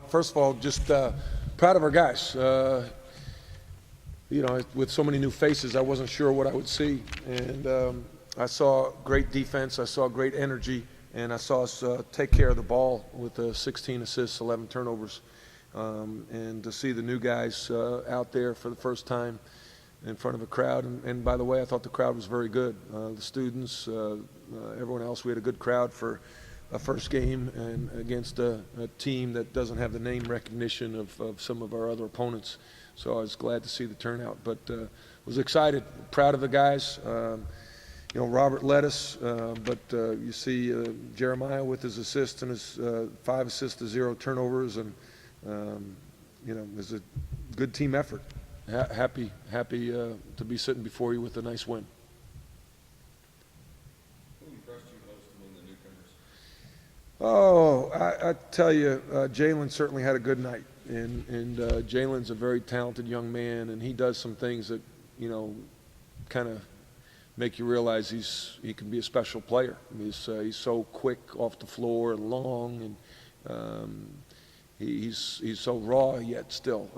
first of all, just proud of our guys. You know, with so many new faces, I wasn't sure what I would see. And I saw great defense, I saw great energy, and I saw us take care of the ball with 16 assists, 11 turnovers. And to see the new guys out there for the first time in front of a crowd. And by the way, I thought the crowd was very good. The students, everyone else, we had a good crowd for a first game and against a team that doesn't have the name recognition of some of our other opponents. So I was glad to see the turnout, but was excited, proud of the guys. You know, Robert led us, but you see Jeremiah with his assists and his 5 assists to 0 turnovers, and you know, it was a good team effort. Happy to be sitting before you with a nice win. Who impressed you most among the newcomers? Oh, I tell you, Jalen certainly had a good night, and Jalen's a very talented young man, and he does some things that, you know, kind of make you realize he can be a special player. He's so quick off the floor and long, and he's so raw yet still.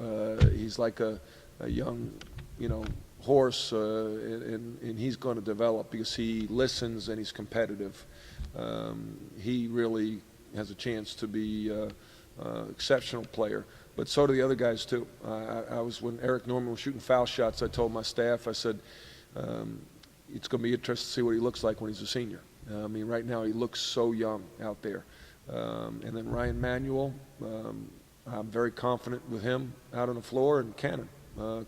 He's like a young, you know, horse, and he's going to develop because he listens and he's competitive. He really has a chance to be an exceptional player, but so do the other guys too. When Eric Norman was shooting foul shots, I told my staff, I said, it's going to be interesting to see what he looks like when he's a senior. I mean, right now he looks so young out there. And then Ryan Manuel, I'm very confident with him out on the floor, and Cannon.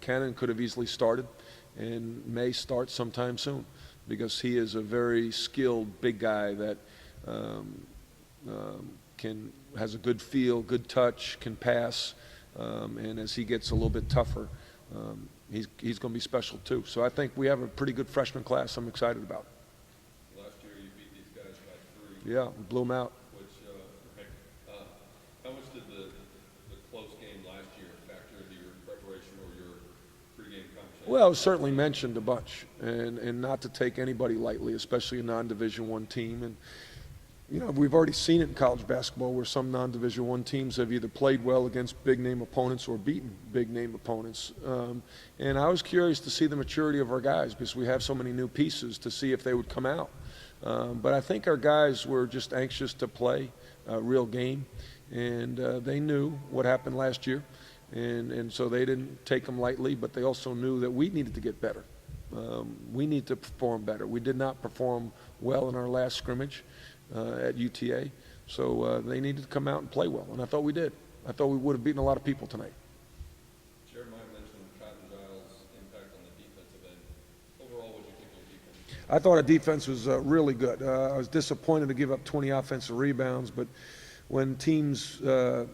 Cannon could have easily started and may start sometime soon because he is a very skilled big guy that has a good feel, good touch, can pass, and as he gets a little bit tougher, he's going to be special too. So I think we have a pretty good freshman class I'm excited about. Last year you beat these guys by 3. Yeah, we blew them out. How much did the close game last year factor into your preparation or your pregame conversation? Well, it was certainly mentioned a bunch, and not to take anybody lightly, especially a non-Division I team. And you know, we've already seen it in college basketball where some non-Division I teams have either played well against big-name opponents or beaten big-name opponents. And I was curious to see the maturity of our guys because we have so many new pieces to see if they would come out. But I think our guys were just anxious to play a real game, and they knew what happened last year, and so they didn't take them lightly, but they also knew that we needed to get better. We need to perform better. We did not perform well in our last scrimmage at UTA, so they needed to come out and play well, and I thought we did. I thought we would have beaten a lot of people tonight. Jeremiah mentioned Cotton Giles' impact on the defensive end. Overall, what did you think of the defense? I thought our defense was really good. I was disappointed to give up 20 offensive rebounds, but when teams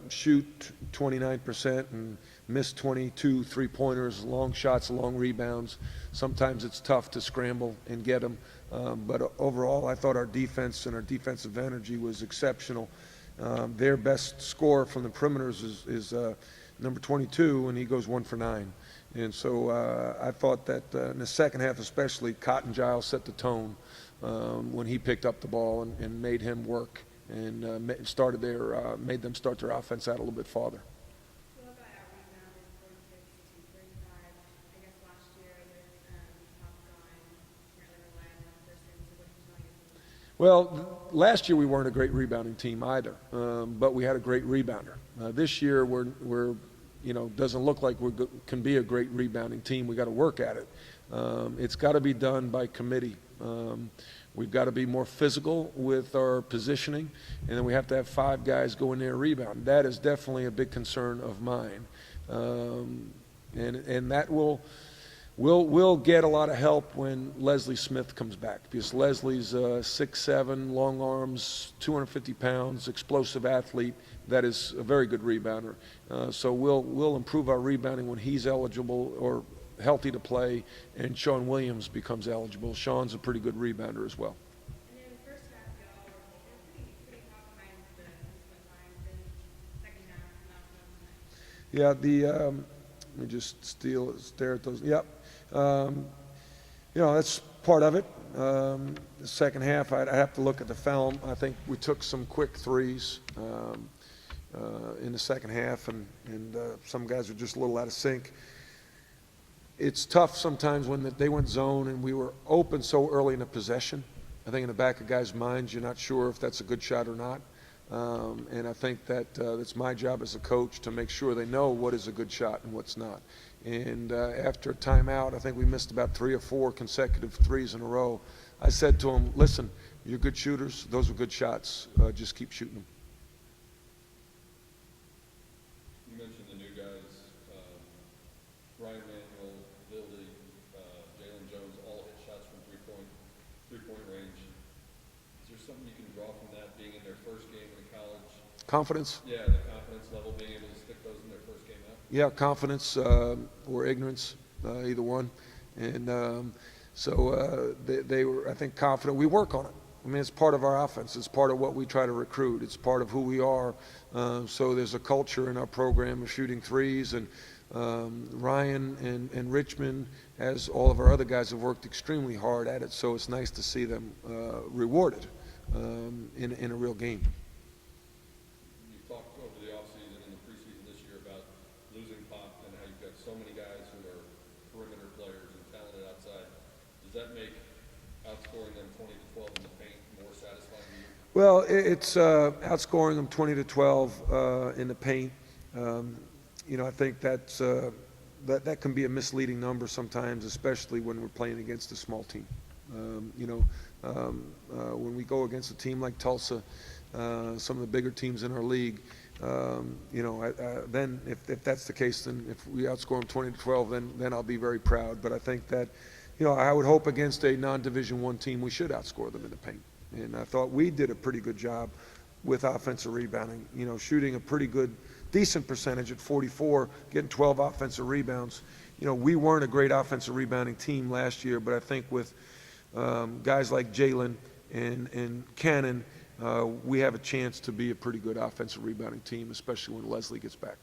shoot 29% and miss 22 three-pointers, long shots, long rebounds, sometimes it's tough to scramble and get them. But overall, I thought our defense and our defensive energy was exceptional. Their best scorer from the perimeters is number 22, and he goes 1 for 9. And so I thought that in the second half especially, Cotton Giles set the tone when he picked up the ball and made him work and made them start their offense out a little bit farther. Well, last year we weren't a great rebounding team either, but we had a great rebounder. This year we're you know, doesn't look like we can be a great rebounding team. We got to work at it. It's got to be done by committee. We've got to be more physical with our positioning, and then we have to have 5 guys go in there and rebound. That is definitely a big concern of mine, and that We'll get a lot of help when Leslie Smith comes back because Leslie's 6'7", long arms, 250 pounds, explosive athlete that is a very good rebounder. So we'll improve our rebounding when he's eligible or healthy to play, and Sean Williams becomes eligible. Sean's a pretty good rebounder as well. And in the first half, y'all were pretty hot behind the second half, not Yeah, let me just stare at those. Yep. You know, that's part of it. The second half, I'd have to look at the film. I think we took some quick threes. in the second half, and some guys were just a little out of sync. It's tough sometimes when they went zone and we were open so early in the possession. I think in the back of guys' minds, you're not sure if that's a good shot or not. And I think that it's my job as a coach to make sure they know what is a good shot and what's not. And after a timeout, I think we missed about 3 or 4 consecutive threes in a row. I said to them, listen, you're good shooters. Those are good shots. Just keep shooting them. You mentioned the new guys, Ryan Manuel, Billy, Jalen Jones, all hit shots from three-point range. Is there something you can draw from that, being in their first game in college? Confidence? Yeah, the confidence level, being able to stick those in their first game out? Yeah, confidence or ignorance, either one. And so they were, I think, confident. We work on it. I mean, it's part of our offense. It's part of what we try to recruit. It's part of who we are. So there's a culture in our program of shooting threes. And Ryan and Richmond, as all of our other guys, have worked extremely hard at it. So it's nice to see them rewarded in a real game. You've talked over the offseason and the preseason this year about losing Pop and how you've got so many guys who are perimeter players and talented outside. Does that make outscoring them 20-12 in the paint more satisfying to you? Well, it's outscoring them 20-12 in the paint. I think that can be a misleading number sometimes, especially when we're playing against a small team. When we go against a team like Tulsa, some of the bigger teams in our league, then if that's the case, then if we outscore them 20-12, then I'll be very proud. But I think that, I would hope against a non-Division I team, we should outscore them in the paint. And I thought we did a pretty good job with offensive rebounding, shooting a pretty good, decent percentage at 44, getting 12 offensive rebounds. We weren't a great offensive rebounding team last year, but I think with guys like Jalen and Cannon, we have a chance to be a pretty good offensive rebounding team, especially when Leslie gets back.